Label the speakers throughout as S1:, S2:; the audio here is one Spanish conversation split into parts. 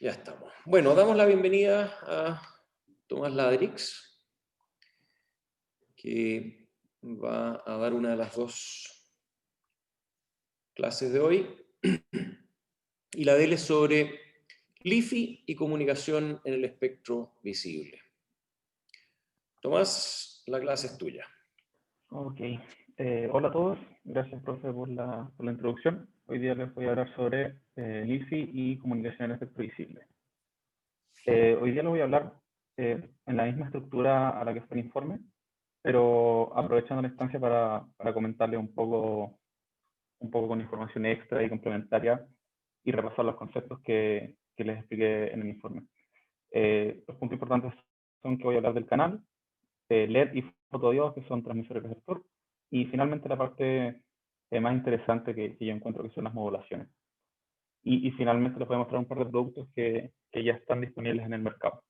S1: Ya estamos. Bueno, damos la bienvenida a Tomás Ladrix, que va a dar una de las dos clases de hoy. Y la de él es sobre LiFi y comunicación en el espectro visible. Tomás, la clase es tuya.
S2: Ok, hola a todos, gracias profe por la introducción. Hoy día les voy a hablar sobre LiFi y comunicación en el espectro visible. Hoy día les voy a hablar en la misma estructura a la que fue el informe, pero aprovechando la instancia para comentarles un poco con información extra y complementaria y repasar los conceptos que les expliqué en el informe. Los puntos importantes son que voy a hablar del canal, LED y fotodiodos, que son transmisor y receptor, y finalmente la parte más interesante que yo encuentro, que son las modulaciones. Y finalmente les voy a mostrar un par de productos que ya están disponibles en el mercado.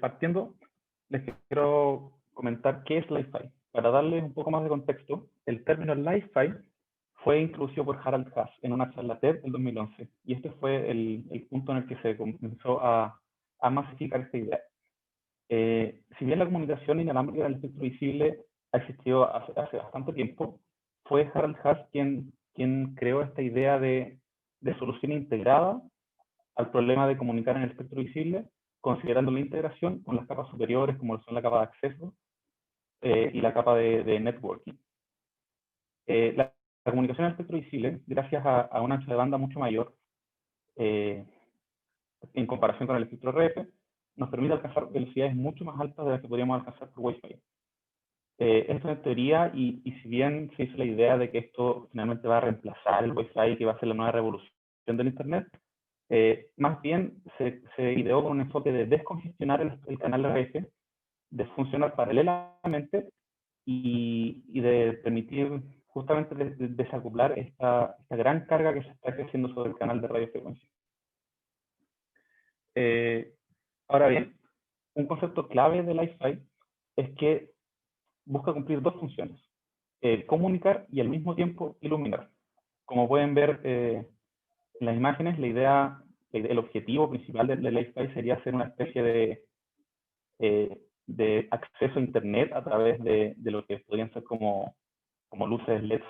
S2: Partiendo, les quiero comentar qué es Li-Fi. Para darles un poco más de contexto, el término Li-Fi fue introducido por Harald Haas en una charla TED en 2011, y este fue el punto en el que se comenzó a masificar esta idea. Si bien la comunicación inalámbrica en el espectro visible ha existido hace bastante tiempo, fue Harald Haas quien creó esta idea de solución integrada al problema de comunicar en el espectro visible, considerando la integración con las capas superiores, como son la capa de acceso y la capa de networking. La comunicación en el espectro visible, gracias a un ancho de banda mucho mayor, en comparación con el espectro RF, nos permite alcanzar velocidades mucho más altas de las que podríamos alcanzar por Wi-Fi. Esto en teoría, y si bien se hizo la idea de que esto finalmente va a reemplazar el Wi-Fi, que va a ser la nueva revolución del Internet, más bien se ideó con un enfoque de descongestionar el canal RF, de funcionar paralelamente y de permitir justamente desacoplar esta gran carga que se está creciendo sobre el canal de radiofrecuencia. Ahora bien, un concepto clave de Li-Fi es que busca cumplir dos funciones: comunicar y al mismo tiempo iluminar. Como pueden ver en las imágenes, el objetivo principal de Li-Fi sería hacer una especie de acceso a Internet a través de lo que podrían ser como luces LED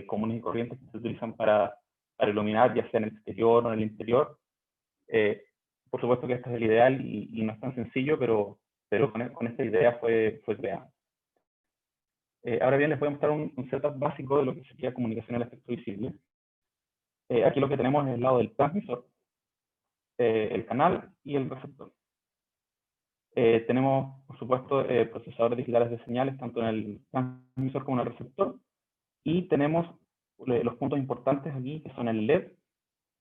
S2: comunes y corrientes que se utilizan para iluminar, ya sea en el exterior o en el interior. Por supuesto que este es el ideal y no es tan sencillo, pero con esta idea fue creado. Ahora bien, les voy a mostrar un setup básico de lo que sería comunicación en el espectro visible. Aquí lo que tenemos es el lado del transmisor, el canal y el receptor. Tenemos, por supuesto, procesadores digitales de señales, tanto en el transmisor como en el receptor. Y tenemos los puntos importantes aquí, que son el LED,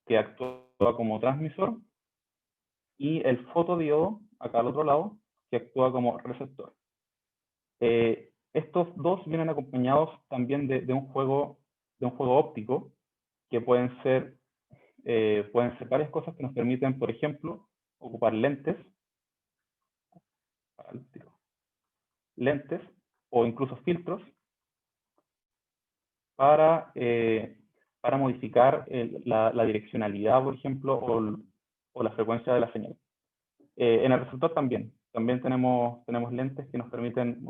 S2: que actúa como transmisor, y el fotodiodo, acá al otro lado, que actúa como receptor. Estos dos vienen acompañados también de un juego óptico, que pueden ser varias cosas que nos permiten, por ejemplo, ocupar lentes o incluso filtros para modificar la direccionalidad, por ejemplo, o la frecuencia de la señal. En el receptor también tenemos lentes que nos permiten,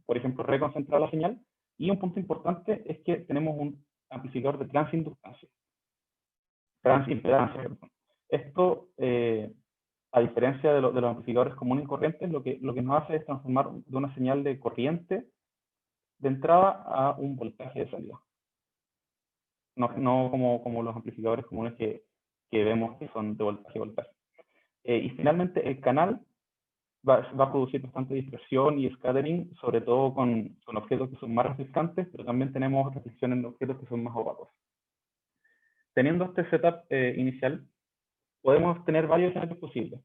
S2: por ejemplo, reconcentrar la señal. Y un punto importante es que tenemos un amplificador de transimpedancia. Esto, a diferencia de los amplificadores comunes y corrientes, lo que nos hace es transformar de una señal de corriente de entrada a un voltaje de salida. No como los amplificadores comunes que vemos que son de voltaje a voltaje. Y finalmente, el canal va a producir bastante dispersión y scattering, sobre todo con objetos que son más reflectantes, pero también tenemos reflexión en objetos que son más opacos. Teniendo este setup inicial, podemos tener varios escenarios posibles.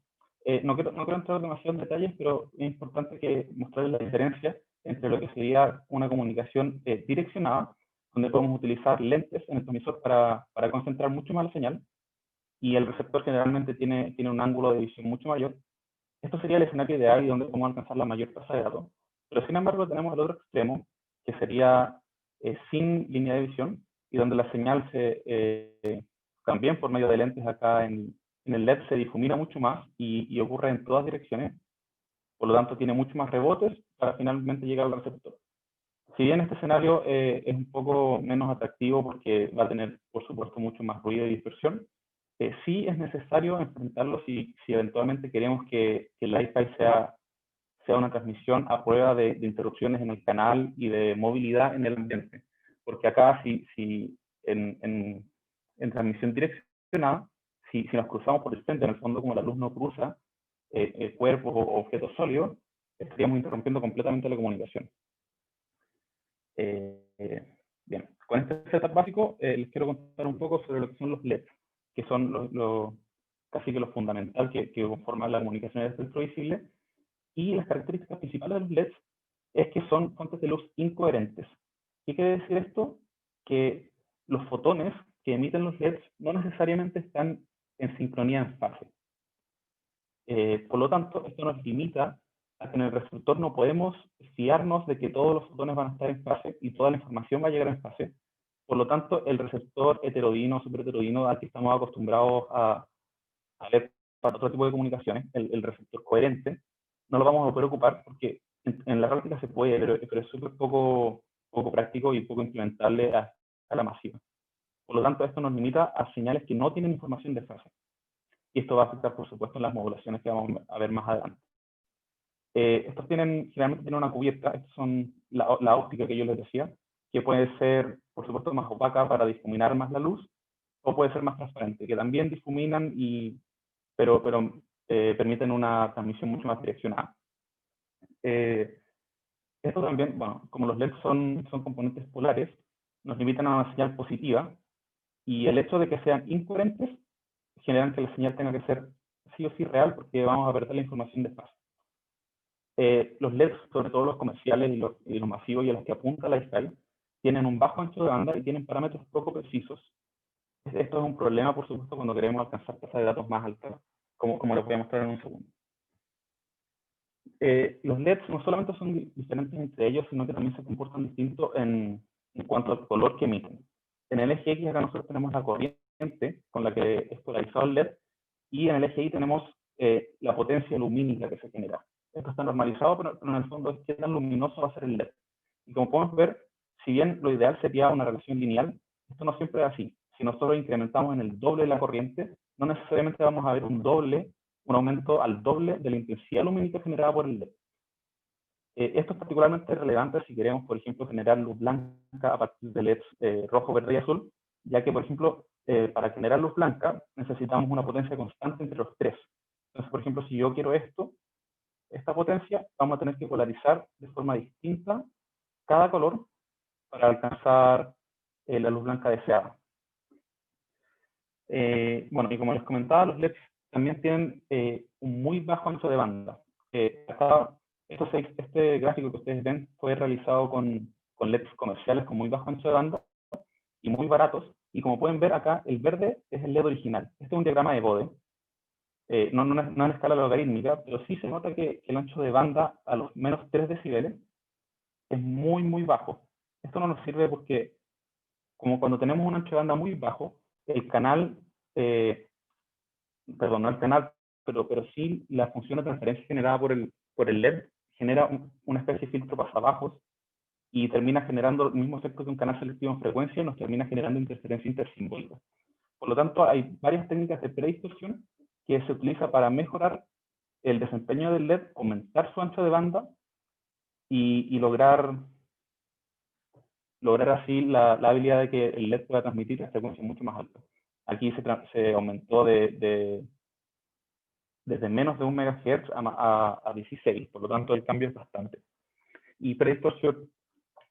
S2: No quiero entrar demasiado en detalles, pero es importante mostrarles la diferencia entre lo que sería una comunicación direccionada, donde podemos utilizar lentes en el transmisor para concentrar mucho más la señal, y el receptor generalmente tiene un ángulo de visión mucho mayor. Esto sería el escenario ideal y donde podemos alcanzar la mayor tasa de datos. Pero sin embargo tenemos el otro extremo, que sería sin línea de visión, y donde la señal también por medio de lentes acá en el LED se difumina mucho más y ocurre en todas direcciones. Por lo tanto, tiene mucho más rebotes para finalmente llegar al receptor. Si bien este escenario es un poco menos atractivo porque va a tener, por supuesto, mucho más ruido y dispersión, sí es necesario enfrentarlo si eventualmente queremos que el Li-Fi sea una transmisión a prueba de interrupciones en el canal y de movilidad en el ambiente. Porque acá, si en transmisión direccionada, si nos cruzamos por el frente, en el fondo como la luz no cruza cuerpos o objetos sólidos, estaríamos interrumpiendo completamente la comunicación. Bien, con este setup básico les quiero contar un poco sobre lo que son los LEDs, que son casi que lo fundamental que conforman la comunicación en el espectro visible. Y las características principales de los LEDs es que son fuentes de luz incoherentes. ¿Qué quiere decir esto? Que los fotones que emiten los LEDs no necesariamente están en sincronía en fase. Por lo tanto, esto nos limita a que en el receptor no podemos fiarnos de que todos los fotones van a estar en fase y toda la información va a llegar en fase. Por lo tanto, el receptor heterodino, superheterodino al que estamos acostumbrados a ver para otro tipo de comunicaciones, el receptor coherente, no lo vamos a poder ocupar porque en la práctica se puede, pero es súper poco práctico y poco implementable a la masiva. Por lo tanto, esto nos limita a señales que no tienen información de fase. Y esto va a afectar, por supuesto, en las modulaciones que vamos a ver más adelante. Estos generalmente tienen una cubierta, estas son la óptica que yo les decía, que puede ser, por supuesto, más opaca para difuminar más la luz, o puede ser más transparente, que también difuminan, pero permiten una transmisión mucho más direccionada. Esto también, bueno, como los LEDs son componentes polares, nos limitan a una señal positiva, y el hecho de que sean incoherentes generan que la señal tenga que ser sí o sí real, porque vamos a perder la información de fase. Los LEDs, sobre todo los comerciales y los masivos y a los que apunta la Sky, tienen un bajo ancho de banda y tienen parámetros poco precisos. Esto es un problema, por supuesto, cuando queremos alcanzar tasas de datos más altas, como les voy a mostrar en un segundo. Los LEDs no solamente son diferentes entre ellos, sino que también se comportan distintos en cuanto al color que emiten. En el eje X acá nosotros tenemos la corriente con la que es polarizado el LED, y en el eje Y tenemos la potencia lumínica que se genera. Esto está normalizado, pero en el fondo es qué tan luminoso va a ser el LED. Y como podemos ver, si bien lo ideal sería una relación lineal, esto no siempre es así. Si nosotros incrementamos en el doble de la corriente, no necesariamente vamos a ver un aumento al doble de la intensidad lumínica generada por el LED. Esto es particularmente relevante si queremos, por ejemplo, generar luz blanca a partir de LEDs rojo, verde y azul, ya que, por ejemplo, para generar luz blanca necesitamos una potencia constante entre los tres. Entonces, por ejemplo, si yo quiero esta potencia, vamos a tener que polarizar de forma distinta cada color para alcanzar la luz blanca deseada. Bueno, y como les comentaba, los LEDs también tienen un muy bajo ancho de banda. Este gráfico que ustedes ven fue realizado con LEDs comerciales con muy bajo ancho de banda y muy baratos. Y como pueden ver acá, el verde es el LED original. Este es un diagrama de Bode. No en escala logarítmica, pero sí se nota que el ancho de banda a los menos 3 decibeles es muy, muy bajo. Esto no nos sirve porque, como cuando tenemos un ancho de banda muy bajo, el canal, perdón, no el canal, pero sí la función de transferencia generada por el LED genera una especie de filtro pasabajos y termina generando el mismo efecto que un canal selectivo en frecuencia y nos termina generando interferencia intersimbólica. Por lo tanto, hay varias técnicas de predistorsión que se utiliza para mejorar el desempeño del LED, aumentar su ancho de banda y lograr así la habilidad de que el LED pueda transmitir a frecuencias mucho más altas. Aquí se aumentó desde menos de 1 MHz a 16, por lo tanto el cambio es bastante. Y predistorsión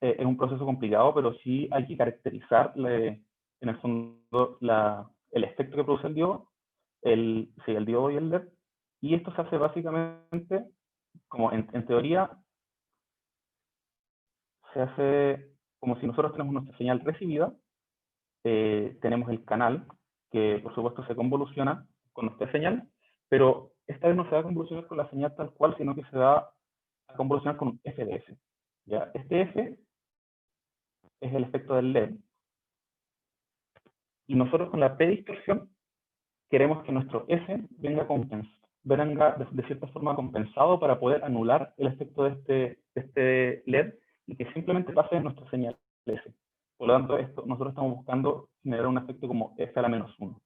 S2: es un proceso complicado, pero sí hay que caracterizar en el fondo el efecto que produce el diodo, el diodo y el LED, y esto se hace básicamente, como en teoría, se hace como si nosotros tenemos nuestra señal recibida, tenemos el canal, que por supuesto se convoluciona con nuestra señal, pero esta vez no se va a convolucionar con la señal tal cual, sino que se va a convolucionar con un f de s. ¿Ya? Este f es el efecto del LED. Y nosotros con la predistorsión queremos que nuestro S venga de cierta forma compensado para poder anular el efecto de este LED y que simplemente pase nuestra señal S. Por lo tanto, nosotros estamos buscando generar un efecto como F a la menos 1.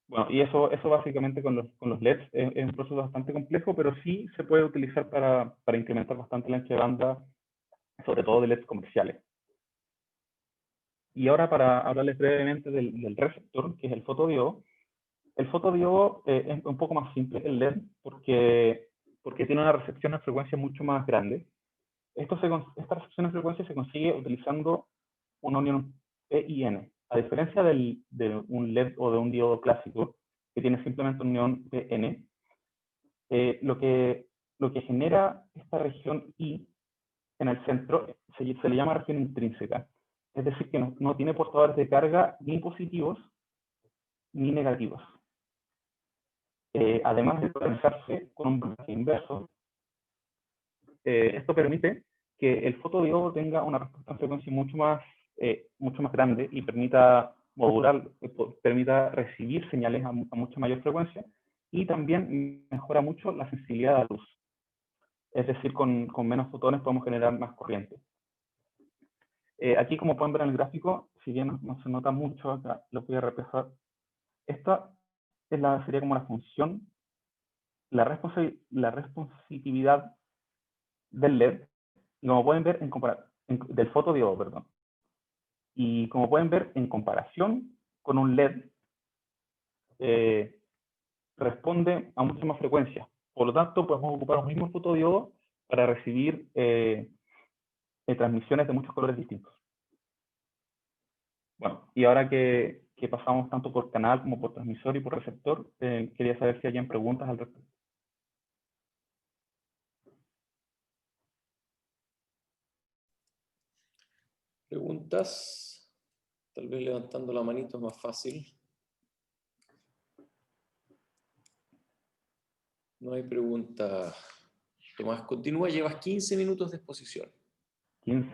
S2: Bueno, y eso básicamente con los LEDs es un proceso bastante complejo, pero sí se puede utilizar para incrementar bastante la ancha de banda, sobre todo de LEDs comerciales. Y ahora para hablarles brevemente del receptor, que es el fotodiodo. El fotodiodo es un poco más simple que el LED porque tiene una recepción de frecuencia mucho más grande. Esta recepción de frecuencia se consigue utilizando una unión P y N. A diferencia de un LED o de un diodo clásico, que tiene simplemente unión PN, lo que genera esta región I en el centro se le llama región intrínseca. Es decir, que no tiene portadores de carga ni positivos ni negativos. Además de potenciarse con un voltaje inverso, esto permite que el fotodiodo tenga una respuesta en frecuencia mucho más grande y permita modular, permita recibir señales a mucha mayor frecuencia, y también mejora mucho la sensibilidad a la luz. Es decir, con menos fotones podemos generar más corriente. Aquí, como pueden ver en el gráfico, si bien no se nota mucho, acá lo voy a repasar. Esta sería como la función, la responsitividad del LED, y como pueden ver del fotodiodo, perdón. Y como pueden ver, en comparación con un LED, responde a mucha más frecuencia. Por lo tanto, podemos ocupar un mismo fotodiodo para recibir transmisiones de muchos colores distintos. Bueno, y ahora que pasamos tanto por canal como por transmisor y por receptor, quería saber si hayan preguntas al respecto.
S1: ¿Preguntas? Tal vez levantando la manito es más fácil. No hay pregunta. Tomás, continúa, llevas 15 minutos de exposición.
S2: 15.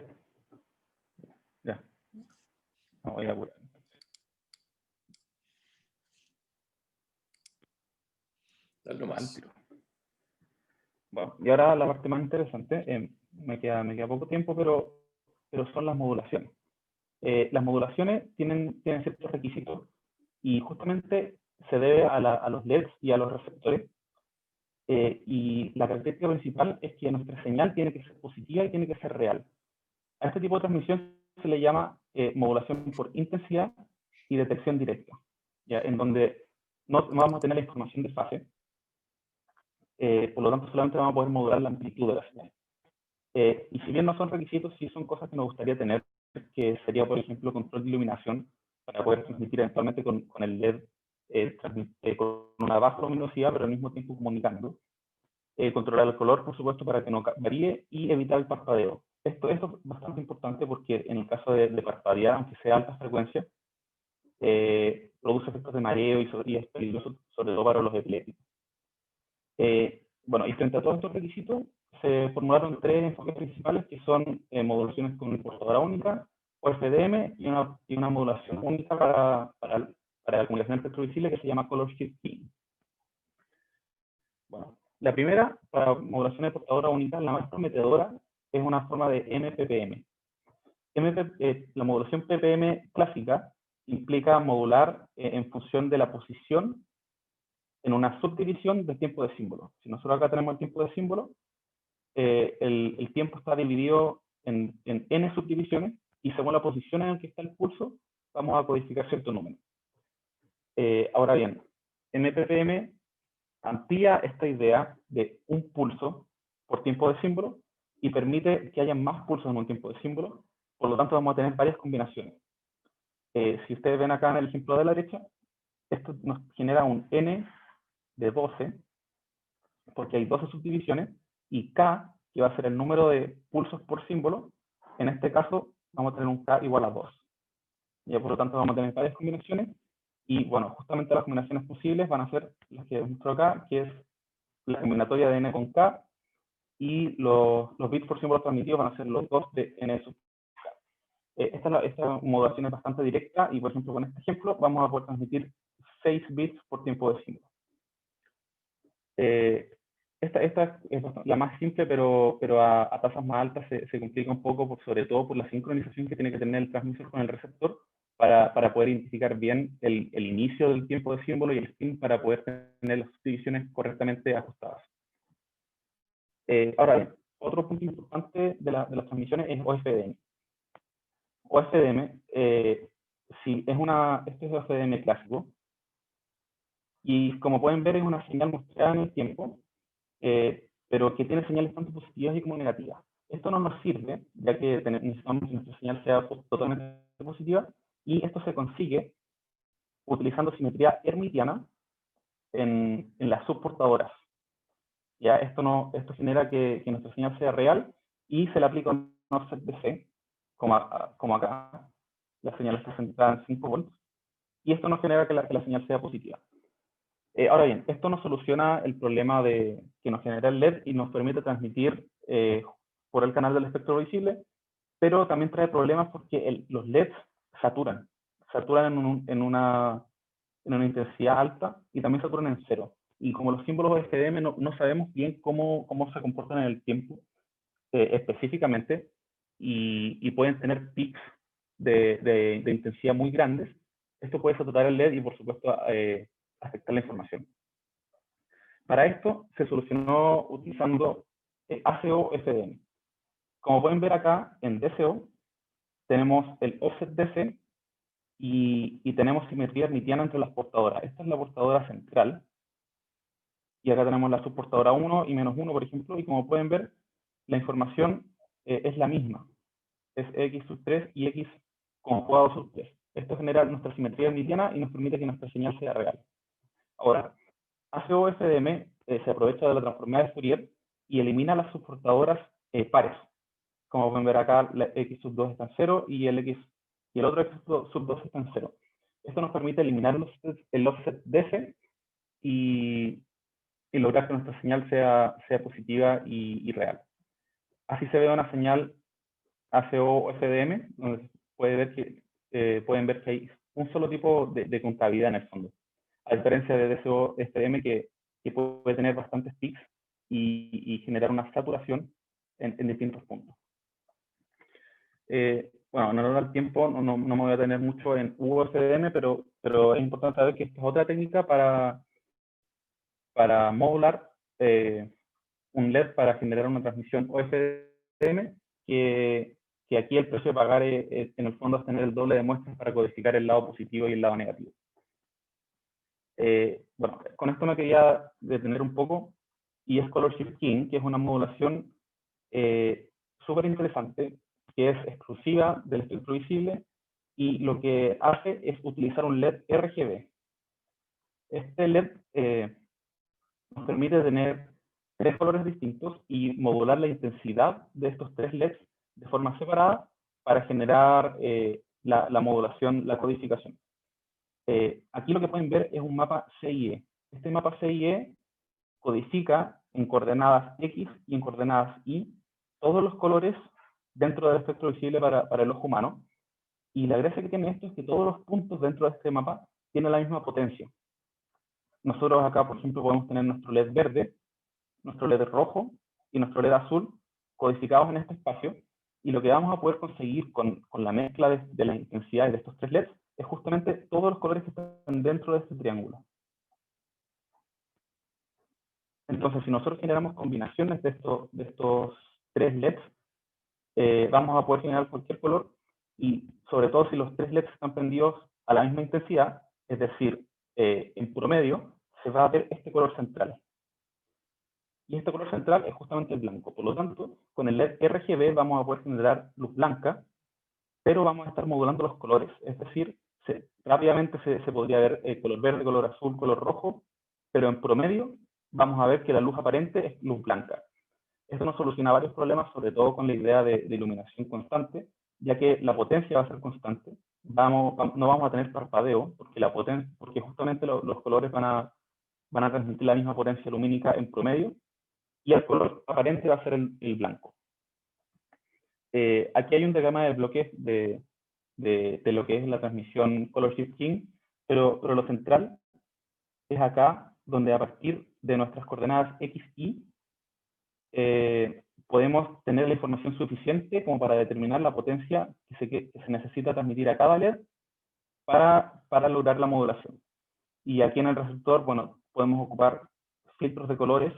S2: Ya. No voy a apurar.
S1: Dale nomás.
S2: Bueno, y ahora la parte más interesante, me queda poco tiempo, pero son las modulaciones. Las modulaciones tienen ciertos requisitos y justamente se debe a los LEDs y a los receptores. Y la característica principal es que nuestra señal tiene que ser positiva y tiene que ser real. A este tipo de transmisión se le llama modulación por intensidad y detección directa, ¿ya? En donde no vamos a tener la información de fase, por lo tanto solamente vamos a poder modular la amplitud de la señal. Y si bien no son requisitos, sí son cosas que nos gustaría tener, que sería, por ejemplo, control de iluminación, para poder transmitir eventualmente con el LED, con una baja luminosidad, pero al mismo tiempo comunicando. Controlar el color, por supuesto, para que no varíe, y evitar el parpadeo. Esto es bastante importante porque en el caso de parpadear, aunque sea alta frecuencia, produce efectos de mareo y es peligroso, sobre todo para los epilépticos. Bueno, y frente a todos estos requisitos, se formularon 3 enfoques principales, que son modulaciones con portadora única, o FDM, y una modulación única para la comunicación electrovisible, que se llama Color Shift Key. Bueno, la primera, para modulación de portadora única, la más prometedora, es una forma de MPPM. La modulación PPM clásica implica modular en función de la posición en una subdivisión del tiempo de símbolo. Si nosotros acá tenemos el tiempo de símbolo, el tiempo está dividido en n subdivisiones, y según la posición en la que está el pulso, vamos a codificar cierto número. Ahora bien, MPPM amplía esta idea de un pulso por tiempo de símbolo y permite que haya más pulsos en un tiempo de símbolo. Por lo tanto, vamos a tener varias combinaciones. Si ustedes ven acá en el ejemplo de la derecha, esto nos genera un n de 12, porque hay 12 subdivisiones, y k, que va a ser el número de pulsos por símbolo, en este caso vamos a tener un k igual a 2. Y por lo tanto vamos a tener varias combinaciones, y bueno, justamente las combinaciones posibles van a ser las que muestro acá, que es la combinatoria de n con k, y los bits por símbolo transmitidos van a ser los 2 de n sub k. Esta esta modulación es bastante directa y, por ejemplo, con este ejemplo vamos a poder transmitir 6 bits por tiempo de símbolo. Esta es la más simple, pero a tasas más altas se complica un poco, sobre todo por la sincronización que tiene que tener el transmisor con el receptor para poder identificar bien el inicio del tiempo de símbolo y el fin para poder tener las subdivisiones correctamente ajustadas. Ahora bien, otro punto importante de las transmisiones es OFDM. OFDM, este es OFDM clásico, y como pueden ver es una señal mostrada en el tiempo, pero que tiene señales tanto positivas como negativas. Esto no nos sirve, ya que necesitamos que nuestra señal sea totalmente positiva, y esto se consigue utilizando simetría hermitiana en las subportadoras. ¿Ya? Esto genera que nuestra señal sea real y se le aplica un offset DC, como acá. La señal está centrada en 5 volts, y esto nos genera que la señal sea positiva. Ahora bien, esto no soluciona el problema que nos genera el LED y nos permite transmitir por el canal del espectro visible, pero también trae problemas porque los LEDs saturan en una intensidad alta y también saturan en cero. Y como los símbolos FDM no sabemos bien cómo se comportan en el tiempo específicamente, y pueden tener peaks de intensidad muy grandes, esto puede saturar el LED y, por supuesto, afectar la información. Para esto se solucionó utilizando ACO-FDM. Como pueden ver acá en DCO, tenemos el offset DC y tenemos simetría hermitiana entre las portadoras. Esta es la portadora central, y acá tenemos la subportadora 1 y -1, por ejemplo, y como pueden ver, la información es la misma. Es X sub 3 y X conjugado sub 3. Esto genera nuestra simetría hermitiana y nos permite que nuestra señal sea real. Ahora, ACO-FDM se aprovecha de la transformada de Fourier y elimina las subportadoras pares. Como pueden ver acá, la X sub 2 está en 0 y el otro X sub 2 está en 0. Esto nos permite eliminar el offset DC y lograr que nuestra señal sea positiva y real. Así se ve una señal ACO-FDM, donde pueden ver que hay un solo tipo de concavidad en el fondo, a diferencia de DCO-FDM que puede tener bastantes peaks y generar una saturación en distintos puntos. Bueno, en honor al tiempo, no me voy a detener mucho en UFDM, pero es importante saber que esta es otra técnica para modular un LED para generar una transmisión OFDM, que aquí el precio de pagar en el fondo es tener el doble de muestras para codificar el lado positivo y el lado negativo. Bueno, con esto me quería detener un poco, y es Color Shift Keying, que es una modulación súper interesante, que es exclusiva del espectro visible, y lo que hace es utilizar un LED RGB. Este LED nos permite tener 3 colores distintos y modular la intensidad de estos 3 LEDs de forma separada para generar la modulación, la codificación. Aquí lo que pueden ver es un mapa CIE. Este mapa CIE codifica en coordenadas X y en coordenadas Y todos los colores dentro del espectro visible para el ojo humano. Y la gracia que tiene esto es que todos los puntos dentro de este mapa tienen la misma potencia. Nosotros acá, por ejemplo, podemos tener nuestro LED verde, nuestro LED rojo y nuestro LED azul codificados en este espacio, y lo que vamos a poder conseguir con la mezcla de las intensidades de estos 3 LEDs es justamente todos los colores que están dentro de este triángulo. Entonces, si nosotros generamos combinaciones de estos 3 LEDs, vamos a poder generar cualquier color, y sobre todo si los 3 LEDs están prendidos a la misma intensidad, es decir, en promedio, se va a ver este color central. Y este color central es justamente el blanco. Por lo tanto, con el LED RGB vamos a poder generar luz blanca, pero vamos a estar modulando los colores. Es decir, rápidamente se podría ver color verde, color azul, color rojo, pero en promedio vamos a ver que la luz aparente es luz blanca. Esto nos soluciona varios problemas, sobre todo con la idea de iluminación constante, ya que la potencia va a ser constante. No vamos a tener parpadeo, porque justamente los colores van a transmitir la misma potencia lumínica en promedio, y el color aparente va a ser el blanco. Aquí hay un diagrama de bloques de de lo que es la transmisión Color Shift Keying, pero lo central es acá donde a partir de nuestras coordenadas X, Y, podemos tener la información suficiente como para determinar la potencia que se necesita transmitir a cada LED para lograr la modulación. Y aquí en el receptor, bueno, podemos ocupar filtros de colores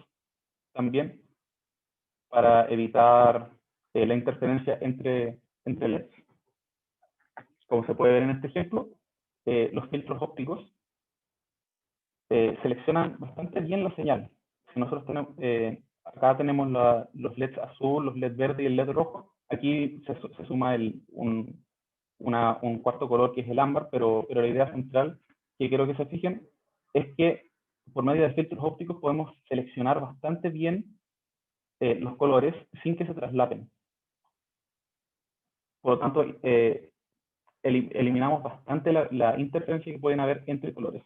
S2: también para evitar la interferencia entre LEDs. Como se puede ver en este ejemplo, los filtros ópticos seleccionan bastante bien la señal. Si nosotros tenemos, acá tenemos los LEDs azul, los LED verde y el LED rojo. Aquí se suma un cuarto color que es el ámbar, pero la idea central que quiero que se fijen es que por medio de filtros ópticos podemos seleccionar bastante bien los colores sin que se traslapen. Por lo tanto, eliminamos bastante la interferencia que pueden haber entre colores.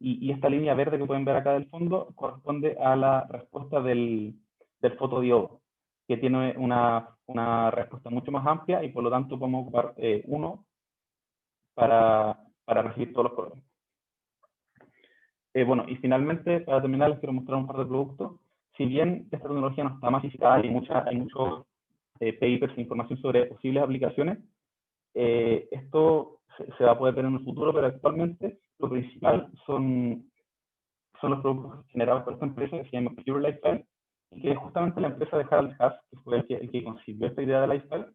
S2: Y esta línea verde que pueden ver acá del fondo corresponde a la respuesta del fotodiodo, que tiene una respuesta mucho más amplia y por lo tanto podemos ocupar uno para recibir todos los colores. Bueno, y finalmente, para terminar, les quiero mostrar un par de productos. Si bien esta tecnología no está masificada y hay muchos papers e información sobre posibles aplicaciones, esto se va a poder ver en el futuro, pero actualmente lo principal son los productos generados por esta empresa que se llama Pure Lifestyle, y que es justamente la empresa de Harald Haas, que fue el que concibió esta idea de Lifestyle.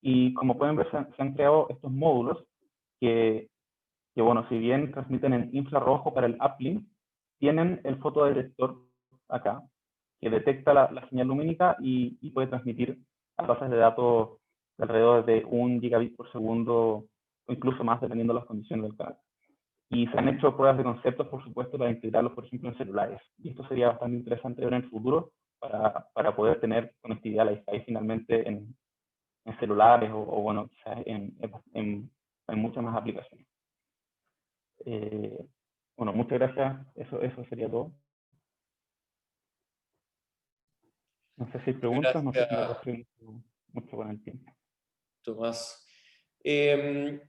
S2: Y como pueden ver, se han creado estos módulos que, bueno, si bien transmiten en infrarrojo para el uplink, tienen el fotodetector acá, que detecta la señal lumínica y puede transmitir a bases de datos de alrededor de 1 gigabit por segundo, o incluso más, dependiendo de las condiciones del canal. Y se han hecho pruebas de conceptos, por supuesto, para integrarlos, por ejemplo, en celulares. Y esto sería bastante interesante ver en el futuro para poder tener conectividad Wi-Fi finalmente en celulares o bueno, quizás en muchas más aplicaciones. Bueno, muchas gracias. Eso sería todo. No sé si hay preguntas, no sé si me refiero mucho con el tiempo.
S1: Tomás. En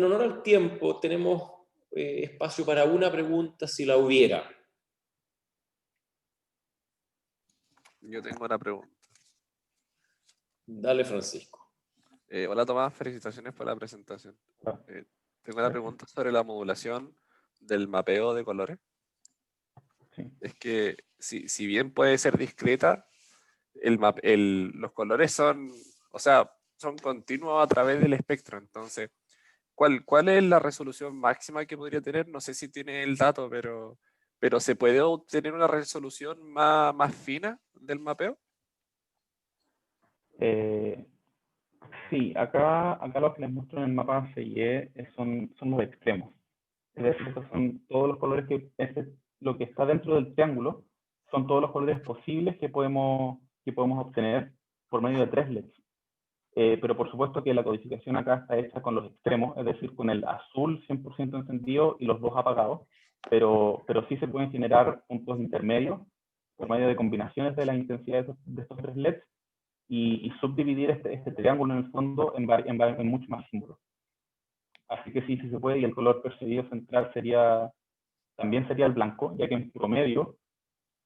S1: honor al tiempo, tenemos espacio para una pregunta, si la hubiera.
S3: Yo tengo una pregunta.
S1: Dale, Francisco.
S3: Hola Tomás, felicitaciones por la presentación. Tengo una pregunta sobre la modulación del mapeo de colores.
S2: Sí.
S3: Es que si bien puede ser discreta, los colores son continuos a través del espectro. Entonces, ¿cuál es la resolución máxima que podría tener? No sé si tiene el dato, pero ¿se puede obtener una resolución más fina del mapeo?
S2: Sí, acá lo que les muestro en el mapa CIE son los extremos. Es decir, estos son todos los colores lo que está dentro del triángulo son todos los colores posibles que podemos obtener por medio de 3 LEDs. Pero por supuesto que la codificación acá está hecha con los extremos, es decir, con el azul 100% encendido y los dos apagados, pero sí se pueden generar puntos intermedios por medio de combinaciones de la intensidad de estos 3 LEDs y subdividir este triángulo en el fondo en muchos más símbolos. Así que sí se puede, y el color percibido central también sería el blanco, ya que en promedio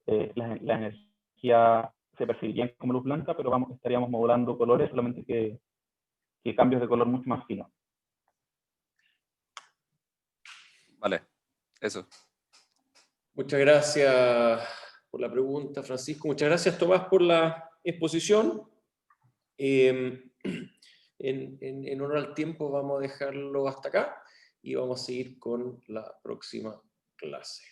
S2: la energía se percibiría como luz blanca, pero estaríamos modulando colores, solamente que cambios de color mucho más finos.
S3: Vale, eso.
S1: Muchas gracias por la pregunta, Francisco. Muchas gracias, Tomás, por la exposición. En honor al tiempo vamos a dejarlo hasta acá y vamos a seguir con la próxima clase.